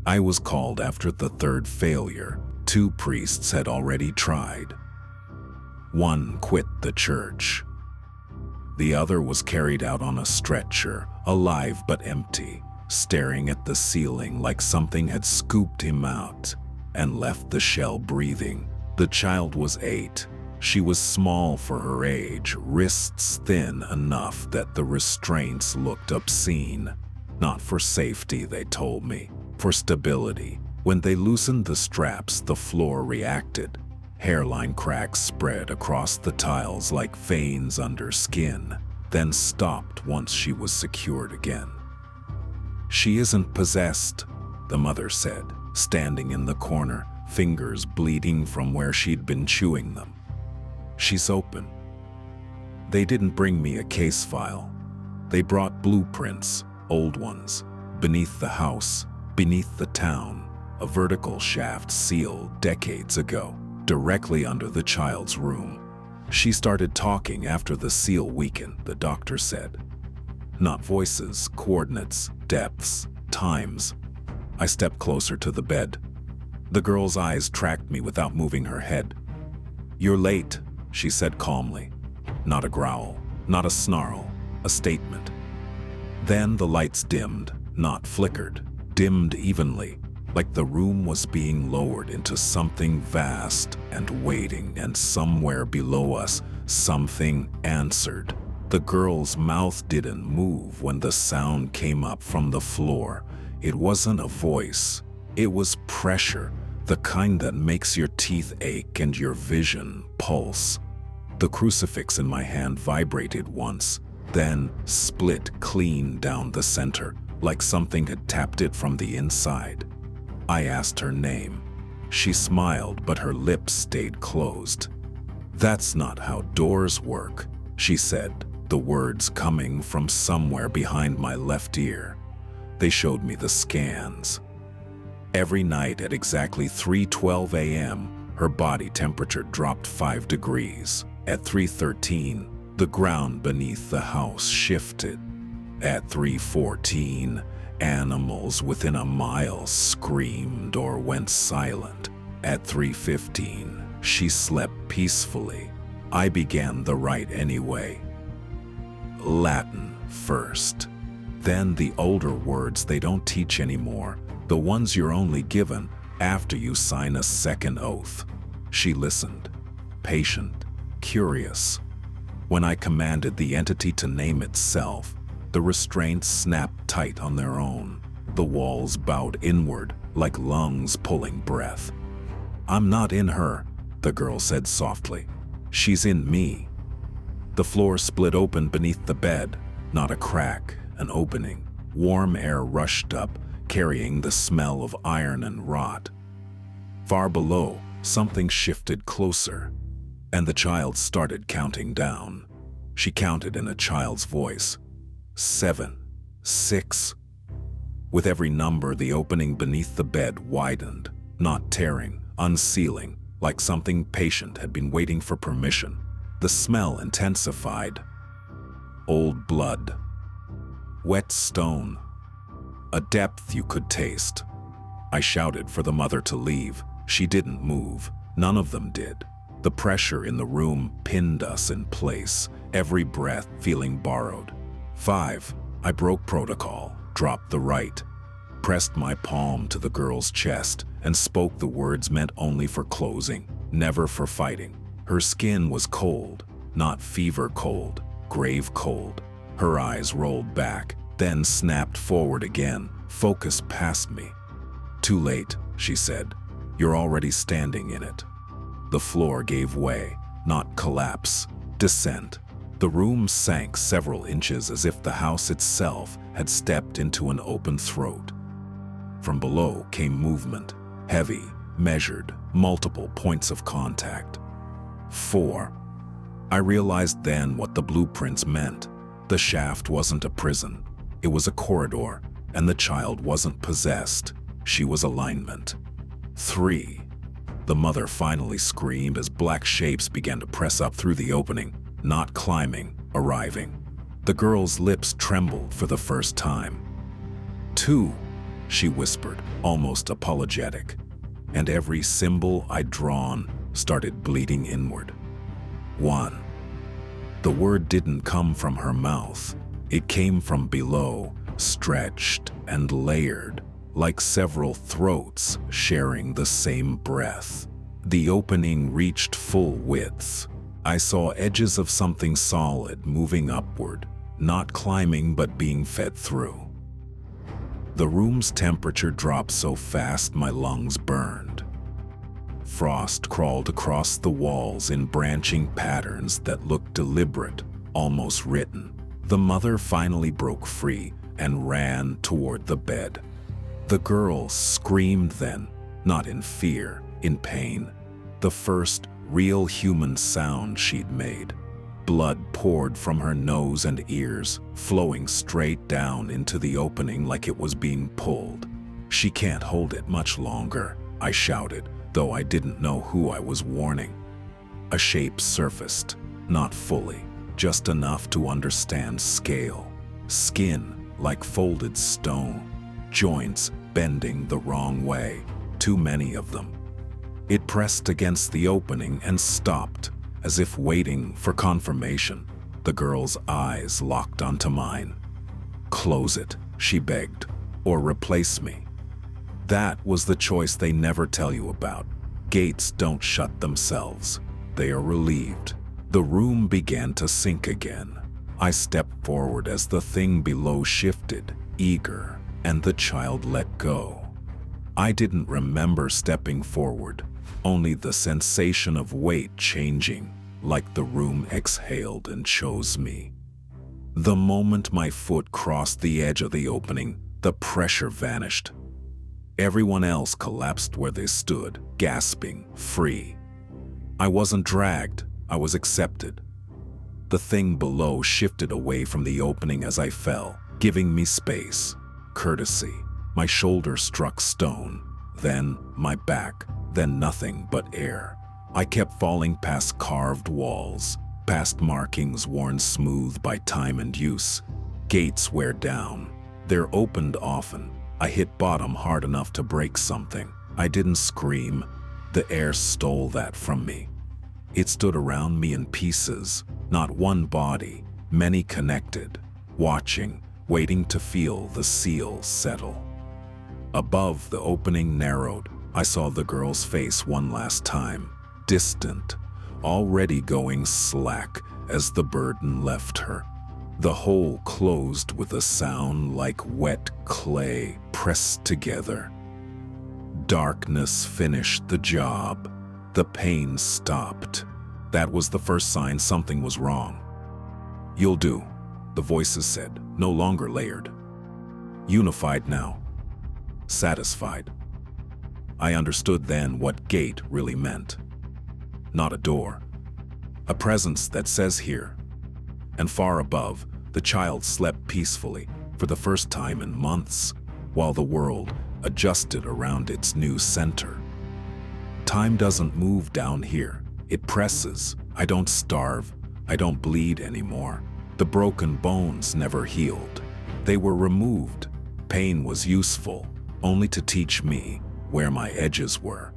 I was called after the third failure. 2 priests had already tried. One quit the church. The other was carried out on a stretcher, alive but empty, staring at the ceiling like something had scooped him out and left the shell breathing. The child was 8. She was small for her age, wrists thin enough that the restraints looked obscene. Not for safety, they told me, for stability. When they loosened the straps, the floor reacted. Hairline cracks spread across the tiles like veins under skin, then stopped once she was secured again. "She isn't possessed," the mother said, standing in the corner, fingers bleeding from where she'd been chewing them. "She's open." They didn't bring me a case file. They brought blueprints, old ones, beneath the house, beneath the town, a vertical shaft sealed decades ago, directly under the child's room. She started talking after the seal weakened, the doctor said. Not voices, coordinates, depths, times. I stepped closer to the bed. The girl's eyes tracked me without moving her head. "You're late," she said calmly. Not a growl, not a snarl, a statement. Then the lights dimmed, not flickered, dimmed evenly, like the room was being lowered into something vast and waiting, and somewhere below us, something answered. The girl's mouth didn't move when the sound came up from the floor. It wasn't a voice. It was pressure, the kind that makes your teeth ache and your vision pulse. The crucifix in my hand vibrated once, then split clean down the center, like something had tapped it from the inside. I asked her name. She smiled, but her lips stayed closed. "That's not how doors work," she said, the words coming from somewhere behind my left ear. They showed me the scans. Every night at exactly 3:12 a.m., her body temperature dropped 5 degrees. At 3:13, the ground beneath the house shifted. At 3:14, animals within a mile screamed or went silent. At 3:15, she slept peacefully. I began the rite anyway. Latin first. Then the older words they don't teach anymore, the ones you're only given after you sign a second oath. She listened, patient, curious. When I commanded the entity to name itself, the restraints snapped tight on their own. The walls bowed inward like lungs pulling breath. "I'm not in her," the girl said softly. "She's in me." The floor split open beneath the bed, not a crack, an opening. Warm air rushed up, carrying the smell of iron and rot. Far below, something shifted closer, and the child started counting down. She counted in a child's voice. 7, 6. With every number, the opening beneath the bed widened, not tearing, unsealing, like something patient had been waiting for permission. The smell intensified. Old blood. Wet stone. A depth you could taste. I shouted for the mother to leave. She didn't move. None of them did. The pressure in the room pinned us in place, every breath feeling borrowed. 5. I broke protocol, dropped the rite, pressed my palm to the girl's chest, and spoke the words meant only for closing, never for fighting. Her skin was cold, not fever cold, grave cold. Her eyes rolled back, then snapped forward again, focused past me. "Too late," she said. "You're already standing in it." The floor gave way, not collapse, descent. The room sank several inches as if the house itself had stepped into an open throat. From below came movement, heavy, measured, multiple points of contact. 4. I realized then what the blueprints meant. The shaft wasn't a prison. It was a corridor, and the child wasn't possessed. She was alignment. 3. The mother finally screamed as black shapes began to press up through the opening, not climbing, arriving. The girl's lips trembled for the first time. 2. she whispered, almost apologetic, and every symbol I'd drawn started bleeding inward. 1. The word didn't come from her mouth. It came from below, stretched and layered, like several throats sharing the same breath. The opening reached full width. I saw edges of something solid moving upward, not climbing but being fed through. The room's temperature dropped so fast my lungs burned. Frost crawled across the walls in branching patterns that looked deliberate, almost written. The mother finally broke free and ran toward the bed. The girl screamed then, not in fear, in pain. The first real human sound she'd made. Blood poured from her nose and ears, flowing straight down into the opening like it was being pulled. "She can't hold it much longer," I shouted, though I didn't know who I was warning. A shape surfaced, not fully, just enough to understand scale. Skin like folded stone, joints bending the wrong way, too many of them. It pressed against the opening and stopped, as if waiting for confirmation. The girl's eyes locked onto mine. "Close it," she begged, "or replace me." That was the choice they never tell you about. Gates don't shut themselves. They are relieved. The room began to sink again. I stepped forward as the thing below shifted, eager, and the child let go. I didn't remember stepping forward, only the sensation of weight changing, like the room exhaled and chose me. The moment my foot crossed the edge of the opening, the pressure vanished. Everyone else collapsed where they stood, gasping, free. I wasn't dragged, I was accepted. The thing below shifted away from the opening as I fell, giving me space, courtesy. My shoulder struck stone, then my back, then nothing but air. I kept falling past carved walls, past markings worn smooth by time and use. Gates wear down. They're opened often. I hit bottom hard enough to break something. I didn't scream. The air stole that from me. It stood around me in pieces, not one body, many connected, watching, waiting to feel the seal settle. Above, the opening narrowed. I saw the girl's face one last time, distant, already going slack as the burden left her. The hole closed with a sound like wet clay pressed together. Darkness finished the job. The pain stopped. That was the first sign something was wrong. "You'll do," the voices said, no longer layered. Unified now. Satisfied. I understood then what gate really meant. Not a door. A presence that says here. And far above, the child slept peacefully, for the first time in months, while the world adjusted around its new center. Time doesn't move down here. It presses. I don't starve. I don't bleed anymore. The broken bones never healed. They were removed. Pain was useful, only to teach me where my edges were.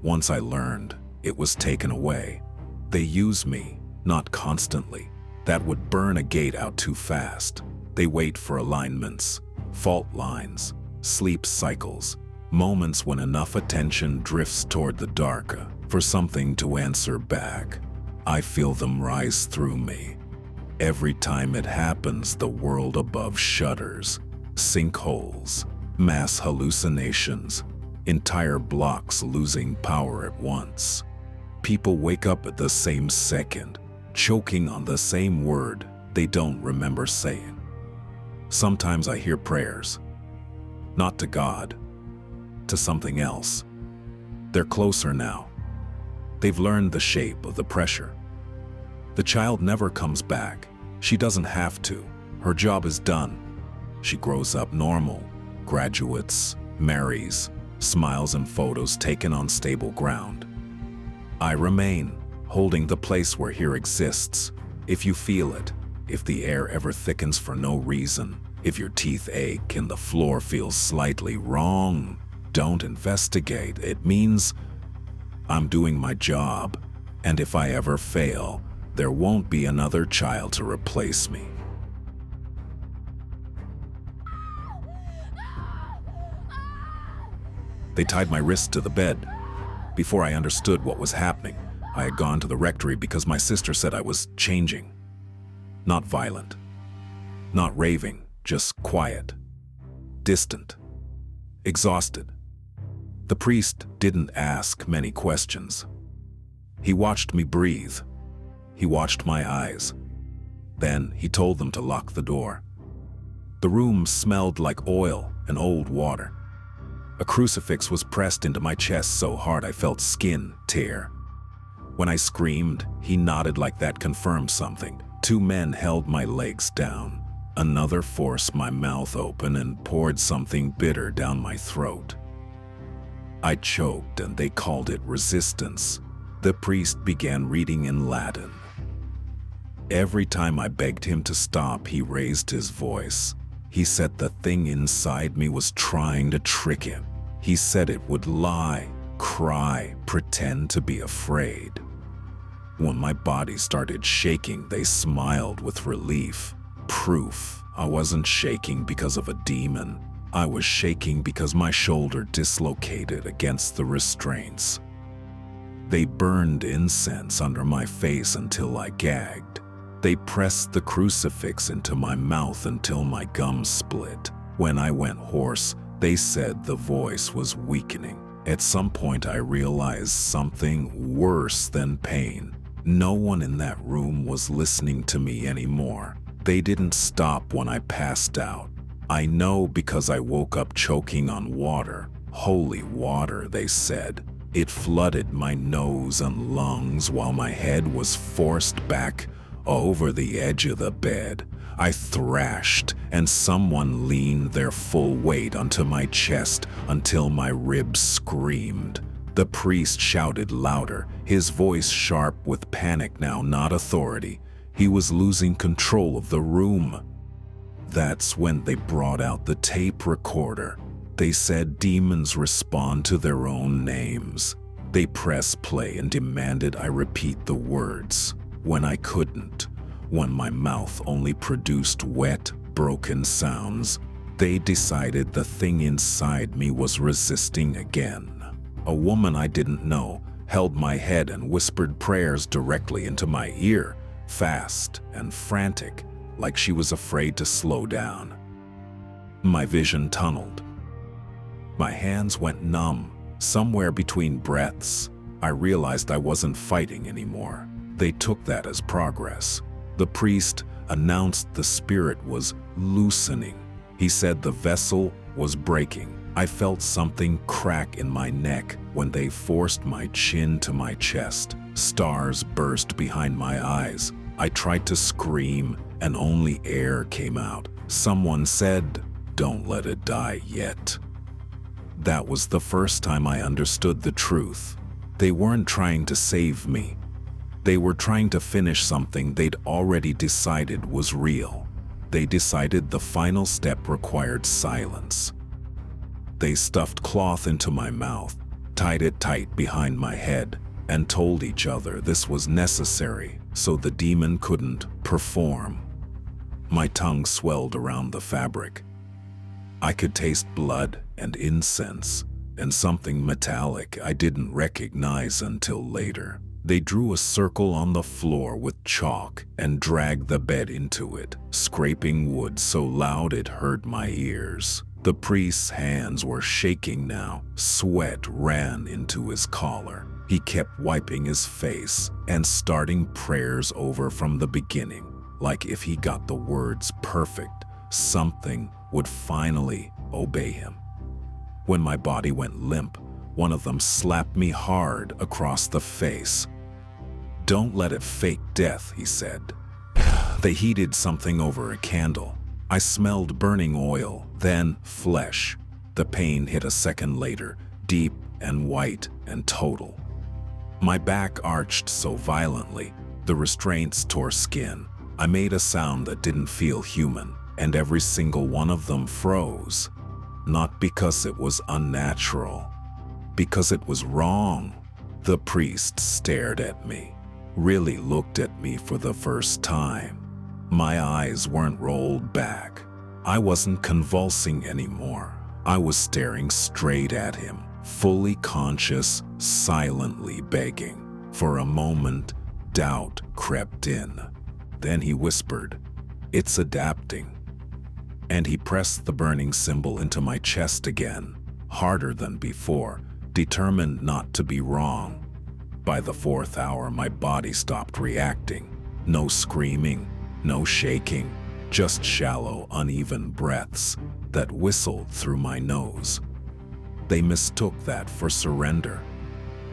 Once I learned, it was taken away. They use me, not constantly. That would burn a gate out too fast. They wait for alignments, fault lines, sleep cycles, moments when enough attention drifts toward the dark for something to answer back. I feel them rise through me. Every time it happens, the world above shudders. Sinkholes, mass hallucinations, entire blocks losing power at once. People wake up at the same second, choking on the same word they don't remember saying. Sometimes I hear prayers, not to God, to something else. They're closer now. They've learned the shape of the pressure. The child never comes back. She doesn't have to. Her job is done. She grows up normal, graduates, marries, smiles and photos taken on stable ground. I remain, holding the place where here exists. If you feel it, if the air ever thickens for no reason, If your teeth ache and the floor feels slightly wrong, don't investigate. It means I'm doing my job, and if I ever fail, there won't be another child to replace me. They tied my wrist to the bed. Before I understood what was happening, I had gone to the rectory because my sister said I was changing. Not violent, not raving, just quiet, distant, exhausted. The priest didn't ask many questions. He watched me breathe. He watched my eyes. Then he told them to lock the door. The room smelled like oil and old water. A crucifix was pressed into my chest so hard I felt skin tear. When I screamed, he nodded like that confirmed something. 2 men held my legs down. Another forced my mouth open and poured something bitter down my throat. I choked and they called it resistance. The priest began reading in Latin. Every time I begged him to stop, he raised his voice. He said the thing inside me was trying to trick him. He said it would lie, cry, pretend to be afraid. When my body started shaking, they smiled with relief. Proof I wasn't shaking because of a demon. I was shaking because my shoulder dislocated against the restraints. They burned incense under my face until I gagged. They pressed the crucifix into my mouth until my gums split. When I went hoarse, they said the voice was weakening. At some point I realized something worse than pain. No one in that room was listening to me anymore. They didn't stop when I passed out. I know because I woke up choking on water. Holy water, they said. It flooded my nose and lungs while my head was forced back over the edge of the bed. I thrashed, and someone leaned their full weight onto my chest until my ribs screamed. The priest shouted louder, his voice sharp with panic now, not authority. He was losing control of the room. That's when they brought out the tape recorder. They said demons respond to their own names. They pressed play and demanded I repeat the words. When I couldn't, when my mouth only produced wet, broken sounds, they decided the thing inside me was resisting again. A woman I didn't know held my head and whispered prayers directly into my ear, fast and frantic, like she was afraid to slow down. My vision tunneled. My hands went numb. Somewhere between breaths, I realized I wasn't fighting anymore. They took that as progress. The priest announced the spirit was loosening. He said the vessel was breaking. I felt something crack in my neck when they forced my chin to my chest. Stars burst behind my eyes. I tried to scream, and only air came out. Someone said, "Don't let it die yet." That was the first time I understood the truth. They weren't trying to save me. They were trying to finish something they'd already decided was real. They decided the final step required silence. They stuffed cloth into my mouth, tied it tight behind my head, and told each other this was necessary so the demon couldn't perform. My tongue swelled around the fabric. I could taste blood and incense and something metallic I didn't recognize until later. They drew a circle on the floor with chalk and dragged the bed into it, scraping wood so loud it hurt my ears. The priest's hands were shaking now. Sweat ran into his collar. He kept wiping his face and starting prayers over from the beginning, like if he got the words perfect, something would finally obey him. When my body went limp, one of them slapped me hard across the face. "Don't let it fake death," he said. They heated something over a candle. I smelled burning oil, then flesh. The pain hit a second later, deep and white and total. My back arched so violently, the restraints tore skin. I made a sound that didn't feel human. and every single one of them froze. Not because it was unnatural, because it was wrong. The priest stared at me, really looked at me for the first time. My eyes weren't rolled back. I wasn't convulsing anymore. I was staring straight at him, fully conscious, silently begging. For a moment, doubt crept in. Then he whispered, "It's adapting." And he pressed the burning symbol into my chest again, harder than before, determined not to be wrong. By the 4th hour, my body stopped reacting. No screaming, no shaking, just shallow, uneven breaths that whistled through my nose. They mistook that for surrender.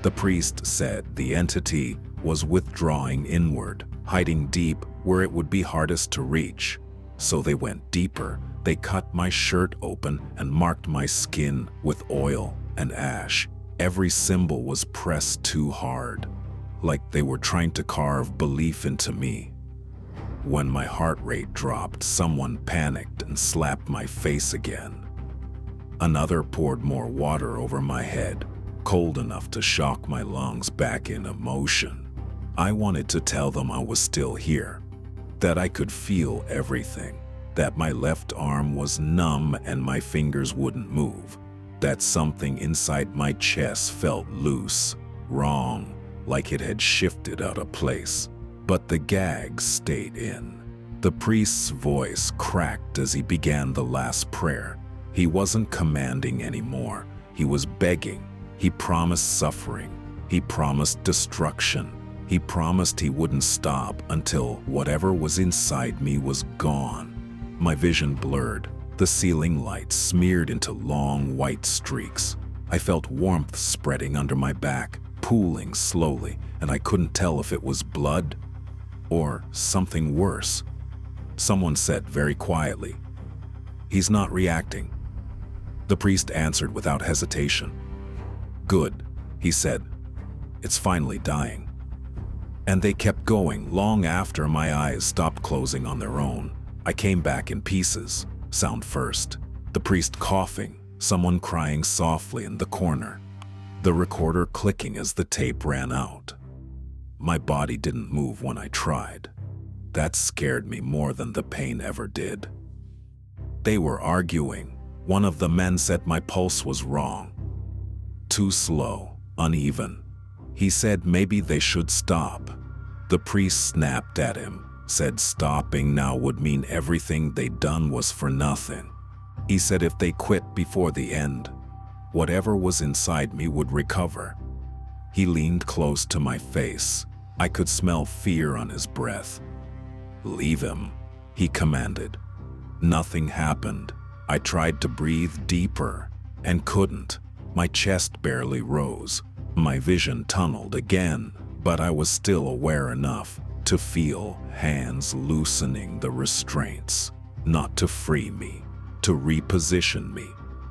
The priest said the entity was withdrawing inward, hiding deep where it would be hardest to reach. So they went deeper. They cut my shirt open and marked my skin with oil and ash. Every symbol was pressed too hard, like they were trying to carve belief into me. When my heart rate dropped, someone panicked and slapped my face again. Another poured more water over my head, cold enough to shock my lungs back into motion. I wanted to tell them I was still here, that I could feel everything, that my left arm was numb and my fingers wouldn't move, that something inside my chest felt loose, wrong, like it had shifted out of place. But the gag stayed in. The priest's voice cracked as he began the last prayer. He wasn't commanding anymore. He was begging. He promised suffering. He promised destruction. He promised he wouldn't stop until whatever was inside me was gone. My vision blurred. The ceiling lights smeared into long white streaks. I felt warmth spreading under my back, pooling slowly, and I couldn't tell if it was blood or something worse. Someone said very quietly, "He's not reacting." The priest answered without hesitation. "Good," he said. "It's finally dying." And they kept going long after my eyes stopped closing on their own. I came back in pieces, sound first. The priest coughing, someone crying softly in the corner, the recorder clicking as the tape ran out. My body didn't move when I tried. That scared me more than the pain ever did. They were arguing. One of the men said my pulse was wrong. Too slow, uneven. He said maybe they should stop. The priest snapped at him, said stopping now would mean everything they'd done was for nothing. He said if they quit before the end, whatever was inside me would recover. He leaned close to my face. I could smell fear on his breath. "Leave him," he commanded. Nothing happened. I tried to breathe deeper and couldn't. My chest barely rose. My vision tunneled again, but I was still aware enough to feel hands loosening the restraints, not to free me, to reposition me.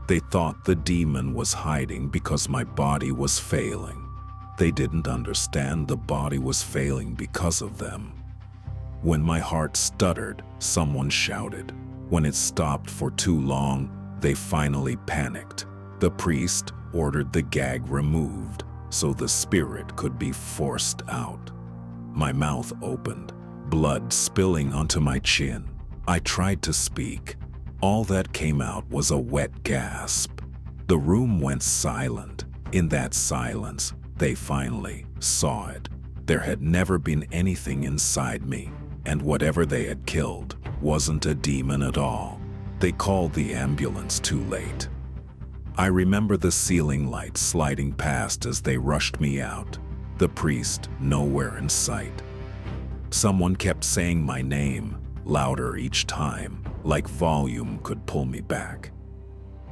They thought the demon was hiding because my body was failing. They didn't understand the body was failing because of them. When my heart stuttered, someone shouted. When it stopped for too long, they finally panicked. The priest ordered the gag removed so the spirit could be forced out. My mouth opened, blood spilling onto my chin. I tried to speak. All that came out was a wet gasp. The room went silent. In that silence, they finally saw it. There had never been anything inside me, and whatever they had killed wasn't a demon at all. They called the ambulance too late. I remember the ceiling lights sliding past as they rushed me out. The priest nowhere in sight. Someone kept saying my name, louder each time, like volume could pull me back.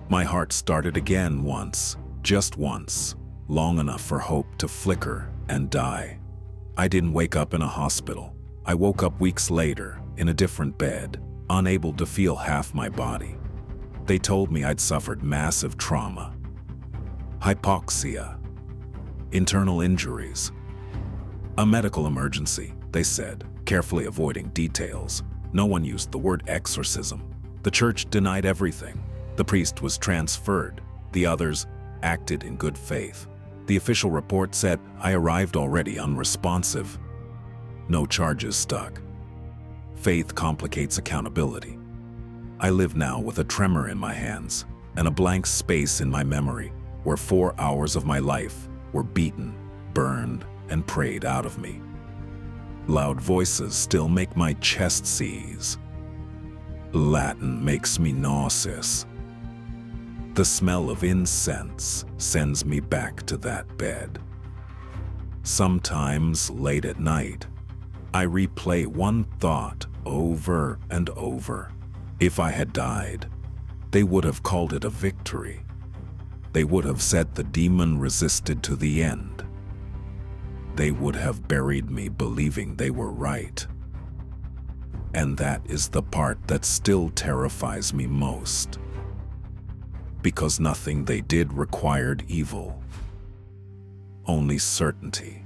My heart started again once, just once, long enough for hope to flicker and die. I didn't wake up in a hospital. I woke up weeks later, in a different bed, unable to feel half my body. They told me I'd suffered massive trauma, hypoxia, internal injuries. A medical emergency, they said, carefully avoiding details. No one used the word exorcism. The church denied everything. The priest was transferred. The others acted in good faith. The official report said I arrived already unresponsive. No charges stuck. Faith complicates accountability. I live now with a tremor in my hands and a blank space in my memory where 4 hours of my life were beaten, burned, and prayed out of me. Loud voices still make my chest seize. Latin makes me nauseous. The smell of incense sends me back to that bed. Sometimes late at night, I replay one thought over and over. If I had died, they would have called it a victory. They would have said the demon resisted to the end. They would have buried me believing they were right. And that is the part that still terrifies me most. Because nothing they did required evil, only certainty.